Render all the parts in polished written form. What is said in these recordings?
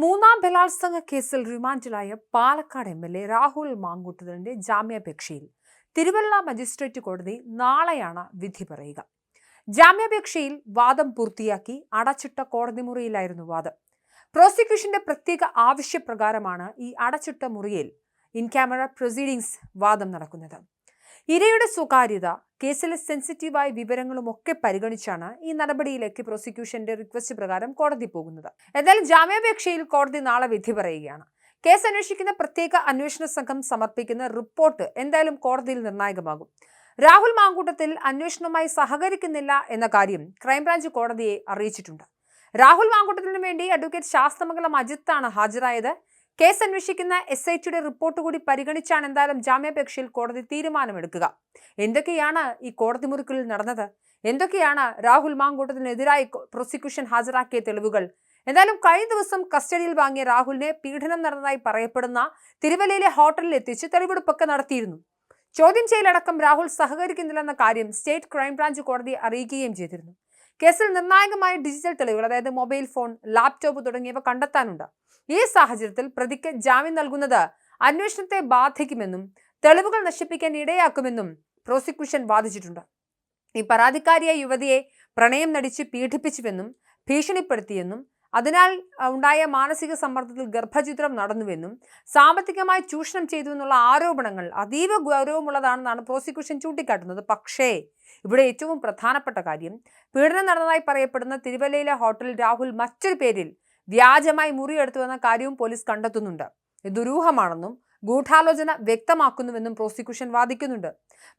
മൂന്നാം ബലാത്സംഗ കേസിൽ റിമാൻഡിലായ പാലക്കാട് എം.എൽ.എ. രാഹുൽ മാങ്കൂട്ടത്തിലിന്റെ ജാമ്യാപേക്ഷയിൽ തിരുവല്ല മജിസ്ട്രേറ്റ് കോടതി നാളെയാണ് വിധി പറയുക. ജാമ്യാപേക്ഷയിൽ വാദം പൂർത്തിയാക്കി അടച്ചിട്ട കോടതി മുറിയിലായിരുന്നു വാദം. പ്രോസിക്യൂഷന്റെ പ്രത്യേക ആവശ്യപ്രകാരമാണ് ഈ അടച്ചിട്ട മുറിയിൽ ഇൻ ക്യാമറ പ്രൊസീഡിംഗ്സ് വാദം നടക്കുന്നത്. ഇരയുടെ സ്വകാര്യത, കേസിലെ സെൻസിറ്റീവായ വിവരങ്ങളുമൊക്കെ പരിഗണിച്ചാണ് ഈ നടപടിയിലേക്ക് പ്രോസിക്യൂഷന്റെ റിക്വസ്റ്റ് പ്രകാരം കോടതി പോകുന്നത്. എന്നാൽ ജാമ്യാപേക്ഷയിൽ കോടതി നാളെ വിധി പറയുകയാണ്. കേസ് അന്വേഷിക്കുന്ന പ്രത്യേക അന്വേഷണ സംഘം സമർപ്പിക്കുന്ന റിപ്പോർട്ട് എന്തായാലും കോടതിയിൽ നിർണായകമാകും. രാഹുൽ മാങ്കൂട്ടത്തിൽ അന്വേഷണവുമായി സഹകരിക്കുന്നില്ല എന്ന കാര്യം ക്രൈംബ്രാഞ്ച് കോടതിയെ അറിയിച്ചിട്ടുണ്ട്. രാഹുൽ മാങ്കൂട്ടത്തിന് വേണ്ടി അഡ്വക്കേറ്റ് ശാസ്തമംഗലം അജിത്താണ് ഹാജരായത്. കേസ് അന്വേഷിക്കുന്ന SITയുടെ റിപ്പോർട്ട് കൂടി പരിഗണിച്ചാണ് എന്തായാലും ജാമ്യാപേക്ഷയിൽ കോടതി തീരുമാനമെടുക്കുക. എന്തൊക്കെയാണ് ഈ കോടതി മുറിക്കുള്ളിൽ നടന്നത്? എന്തൊക്കെയാണ് രാഹുൽ മാങ്കൂട്ടത്തിനെതിരായി പ്രോസിക്യൂഷൻ ഹാജരാക്കിയ തെളിവുകൾ? എന്തായാലും കഴിഞ്ഞ ദിവസം കസ്റ്റഡിയിൽ വാങ്ങിയ രാഹുലിനെ പീഡനം നടന്നതായി പറയപ്പെടുന്ന തിരുവല്ലയിലെ ഹോട്ടലിൽ എത്തിച്ച് തെളിവെടുപ്പൊക്കെ നടത്തിയിരുന്നു. ചോദ്യം ചെയ്യലടക്കം രാഹുൽ സഹകരിക്കുന്നില്ലെന്ന കാര്യം സ്റ്റേറ്റ് ക്രൈംബ്രാഞ്ച് കോടതിയെ അറിയിക്കുകയും ചെയ്തിരുന്നു. കേസിൽ നിർണായകമായ ഡിജിറ്റൽ തെളിവുകൾ, അതായത് മൊബൈൽ ഫോൺ, ലാപ്ടോപ്പ് തുടങ്ങിയവ കണ്ടെത്താനുണ്ട്. ഈ സാഹചര്യത്തിൽ പ്രതിക്ക് ജാമ്യം നൽകുന്നത് അന്വേഷണത്തെ ബാധിക്കുമെന്നും തെളിവുകൾ നശിപ്പിക്കാൻ ഇടയാക്കുമെന്നും പ്രോസിക്യൂഷൻ വാദിച്ചിട്ടുണ്ട്. ഈ പരാതിക്കാരിയായ യുവതിയെ പ്രണയം നടിച്ച് പീഡിപ്പിച്ചുവെന്നും ഭീഷണിപ്പെടുത്തിയെന്നും അതിനാൽ ഉണ്ടായ മാനസിക സമ്മർദ്ദത്തിൽ ഗർഭഛിദ്രം നടന്നുവെന്നും സാമ്പത്തികമായി ചൂഷണം ചെയ്തു എന്നുള്ള ആരോപണങ്ങൾ അതീവ ഗൗരവമുള്ളതാണെന്നാണ് പ്രോസിക്യൂഷൻ ചൂണ്ടിക്കാട്ടുന്നത്. പക്ഷേ ഇവിടെ ഏറ്റവും പ്രധാനപ്പെട്ട കാര്യം, പീഡനം നടന്നതായി പറയപ്പെടുന്ന തിരുവല്ലയിലെ ഹോട്ടലിൽ രാഹുൽ മറ്റൊരു പേരിൽ വ്യാജമായി മുറിയെടുത്തുവെന്ന കാര്യവും പോലീസ് കണ്ടെത്തുന്നുണ്ട്. ഇത് ദുരൂഹമാണെന്നും ഗൂഢാലോചന വ്യക്തമാക്കുന്നുവെന്നും പ്രോസിക്യൂഷൻ വാദിക്കുന്നുണ്ട്.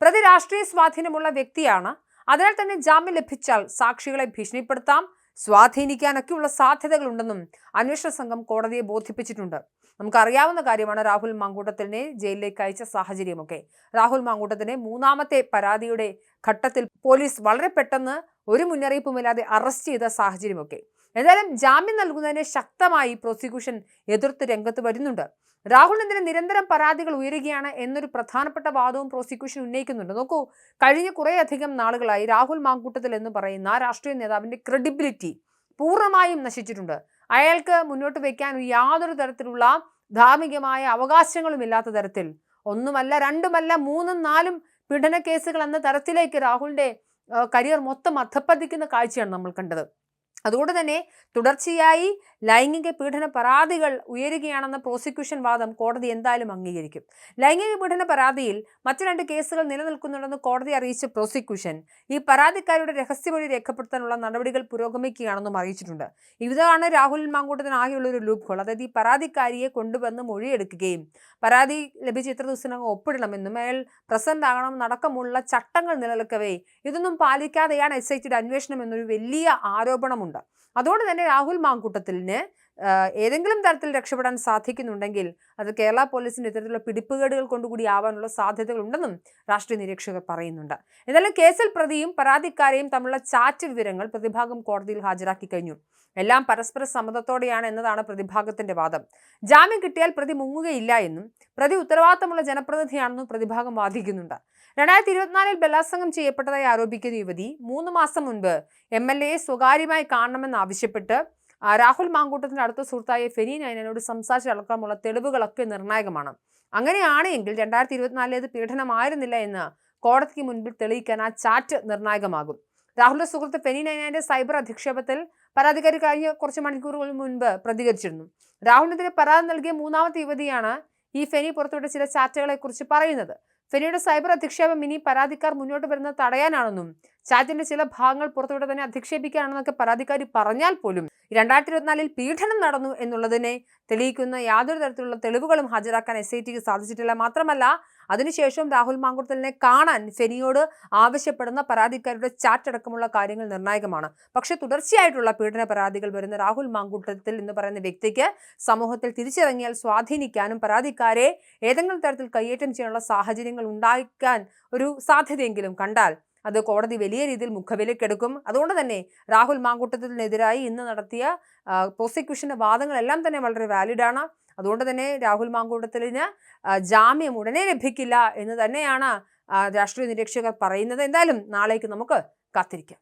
പ്രതി രാഷ്ട്രീയ സ്വാധീനമുള്ള വ്യക്തിയാണ്. അതിനാൽ തന്നെ ജാമ്യം ലഭിച്ചാൽ സാക്ഷികളെ ഭീഷണിപ്പെടുത്താം, സ്വാധീനിക്കാനൊക്കെയുള്ള സാധ്യതകളുണ്ടെന്നും അന്വേഷണ സംഘം കോടതിയെ ബോധിപ്പിച്ചിട്ടുണ്ട്. നമുക്കറിയാവുന്ന കാര്യമാണ് രാഹുൽ മാങ്കൂട്ടത്തിനെ ജയിലിലേക്ക് അയച്ച സാഹചര്യമൊക്കെ. രാഹുൽ മാങ്കൂട്ടത്തിനെ മൂന്നാമത്തെ പരാതിയുടെ ഘട്ടത്തിൽ പോലീസ് വളരെ പെട്ടെന്ന് ഒരു മുന്നറിയിപ്പുമില്ലാതെ അറസ്റ്റ് ചെയ്ത സാഹചര്യമൊക്കെ. എന്തായാലും ജാമ്യം നൽകുന്നതിനെ ശക്തമായി പ്രോസിക്യൂഷൻ എതിർത്ത് രംഗത്ത് വരുന്നുണ്ട്. രാഹുലിനെതിരെ നിരന്തരം പരാതികൾ ഉയരുകയാണ് എന്നൊരു പ്രധാനപ്പെട്ട വാദവും പ്രോസിക്യൂഷൻ ഉന്നയിക്കുന്നുണ്ട്. നോക്കൂ, കഴിഞ്ഞ കുറേയധികം നാളുകളായി രാഹുൽ മാങ്കൂട്ടത്തിൽ എന്ന് പറയുന്ന രാഷ്ട്രീയ നേതാവിന്റെ ക്രെഡിബിലിറ്റി പൂർണ്ണമായും നശിച്ചിട്ടുണ്ട്. അയാൾക്ക് മുന്നോട്ട് വയ്ക്കാൻ യാതൊരു തരത്തിലുള്ള ധാർമ്മികമായ അവകാശങ്ങളും ഇല്ലാത്ത തരത്തിൽ ഒന്നുമല്ല, രണ്ടുമല്ല, മൂന്നും നാലും പീഡന കേസുകൾ എന്ന തരത്തിലേക്ക് രാഹുലിന്റെ കരിയർ മൊത്തം അധപ്പതിക്കുന്ന കാഴ്ചയാണ് നമ്മൾ കണ്ടത്. അതുകൊണ്ട് തന്നെ തുടർച്ചയായി ലൈംഗിക പീഡന പരാതികൾ ഉയരുകയാണെന്ന പ്രോസിക്യൂഷൻ വാദം കോടതി എന്തായാലും അംഗീകരിക്കും. ലൈംഗിക പീഡന പരാതിയിൽ മറ്റു 2 കേസുകൾ നിലനിൽക്കുന്നുണ്ടെന്ന് കോടതി അറിയിച്ച പ്രോസിക്യൂഷൻ ഈ പരാതിക്കാരുടെ രഹസ്യമൊഴി രേഖപ്പെടുത്താനുള്ള നടപടികൾ പുരോഗമിക്കുകയാണെന്നും അറിയിച്ചിട്ടുണ്ട്. ഇതാണ് രാഹുൽ മാങ്കൂട്ടത്തിന് ആകെയുള്ള ഒരു ലൂപ്പ് ഹോൾ. അതായത് ഈ പരാതിക്കാരിയെ കൊണ്ടുവന്ന് മൊഴിയെടുക്കുകയും പരാതി ലഭിച്ച ഇത്ര ദിവസത്തിനകം ഒപ്പിടണമെന്നും അയാൾ പ്രസന്റ് ആകണമെന്നും അടക്കമുള്ള ചട്ടങ്ങൾ നിലനിൽക്കവേ ഇതൊന്നും പാലിക്കാതെയാണ് SITയുടെ അന്വേഷണം എന്നൊരു വലിയ ആരോപണമുണ്ട്. അതുകൊണ്ട് തന്നെ രാഹുൽ മാങ്കൂട്ടത്തിന് ഏതെങ്കിലും തരത്തിൽ രക്ഷപ്പെടാൻ സാധിക്കുന്നുണ്ടെങ്കിൽ അത് കേരള പോലീസിന്റെ ഇത്തരത്തിലുള്ള പിടിപ്പുകേടുകൾ കൊണ്ടുകൂടി ആവാനുള്ള സാധ്യതകൾ ഉണ്ടെന്നും രാഷ്ട്രീയ നിരീക്ഷകർ പറയുന്നുണ്ട്. എന്നാലും കേസിൽ പ്രതിയും പരാതിക്കാരെയും തമ്മിലുള്ള ചാറ്റ് വിവരങ്ങൾ പ്രതിഭാഗം കോടതിയിൽ ഹാജരാക്കി കഴിഞ്ഞു. എല്ലാം പരസ്പര സമ്മതത്തോടെയാണ് എന്നതാണ് പ്രതിഭാഗത്തിന്റെ വാദം. ജാമ്യം കിട്ടിയാൽ പ്രതി മുങ്ങുകയില്ല എന്നും പ്രതി ഉത്തരവാദിത്തമുള്ള ജനപ്രതിനിധിയാണെന്നും പ്രതിഭാഗം വാദിക്കുന്നുണ്ട്. 2024 ബലാത്സംഗം ചെയ്യപ്പെട്ടതായി ആരോപിക്കുന്ന യുവതി 3 മാസം മുൻപ് MLA സ്വകാര്യമായി കാണണമെന്നാവശ്യപ്പെട്ട് രാഹുൽ മാങ്കൂട്ടത്തിന്റെ അടുത്ത സുഹൃത്തായ ഫെനി നൈനയോട് സംസാരിച്ചടക്കമുള്ള തെളിവുകളൊക്കെ നിർണായകമാണ്. അങ്ങനെയാണെങ്കിൽ 2024 പീഡനമായിരുന്നില്ല എന്ന് കോടതിക്ക് മുൻപിൽ തെളിയിക്കാൻ ആ ചാറ്റ് നിർണായകമാകും. രാഹുലിന്റെ സുഹൃത്ത് ഫെനി നൈനയുടെ സൈബർ അധിക്ഷേപത്തിൽ പരാതിക്കാരി കഴിഞ്ഞ കുറച്ച് മണിക്കൂറുകൾ മുൻപ് പ്രതികരിച്ചിരുന്നു. രാഹുലിനെതിരെ പരാതി നൽകിയ 3ാമത്തെ യുവതിയാണ് ഈ ഫെനി പുറത്തുവിട്ട ചില ചാറ്റുകളെ കുറിച്ച് പറയുന്നത്. ഫെനിയുടെ സൈബർ അധിക്ഷേപം ഇനി പരാതിക്കാർ മുന്നോട്ട് വരുന്നത് തടയാനാണെന്നും ചാറ്റിന്റെ ചില ഭാഗങ്ങൾ പുറത്തുവിട്ട് തന്നെ അധിക്ഷേപിക്കാനാണെന്നൊക്കെ പരാതിക്കാരി പറഞ്ഞാൽ പോലും 2024 പീഡനം നടന്നു എന്നുള്ളതിനെ തെളിയിക്കുന്ന യാതൊരു തരത്തിലുള്ള തെളിവുകളും ഹാജരാക്കാൻ SITക്ക് സാധിച്ചിട്ടില്ല. മാത്രമല്ല, അതിനുശേഷം രാഹുൽ മാങ്കൂട്ടത്തിലിനെ കാണാൻ ഫെനിയോട് ആവശ്യപ്പെടുന്ന പരാതിക്കാരുടെ ചാറ്റ് അടക്കമുള്ള കാര്യങ്ങൾ നിർണായകമാണ്. പക്ഷെ തുടർച്ചയായിട്ടുള്ള പീഡന പരാതികൾ വരുന്ന രാഹുൽ മാങ്കൂട്ടത്തിൽ എന്ന് പറയുന്ന വ്യക്തിക്ക് സമൂഹത്തിൽ തിരിച്ചിറങ്ങിയാൽ സ്വാധീനിക്കാനും പരാതിക്കാരെ ഏതെങ്കിലും തരത്തിൽ കയ്യേറ്റം ചെയ്യാനുള്ള സാഹചര്യങ്ങൾ ഉണ്ടാക്കാൻ ഒരു സാധ്യതയെങ്കിലും കണ്ടാൽ അത് കോടതി വലിയ രീതിയിൽ മുഖവിലക്കെടുക്കും. അതുകൊണ്ട് തന്നെ രാഹുൽ മാങ്കൂട്ടത്തിനെതിരായി ഇന്ന് നടത്തിയ പ്രോസിക്യൂഷന്റെ വാദങ്ങളെല്ലാം തന്നെ വളരെ വാലിഡാണ്. അതുകൊണ്ട് തന്നെ രാഹുൽ മാങ്കൂട്ടത്തിന് ജാമ്യം ഉടനെ ലഭിക്കില്ല എന്ന് തന്നെയാണ് രാഷ്ട്രീയ നിരീക്ഷകർ പറയുന്നത്. എന്തായാലും നാളേക്ക് നമുക്ക് കാത്തിരിക്കാം.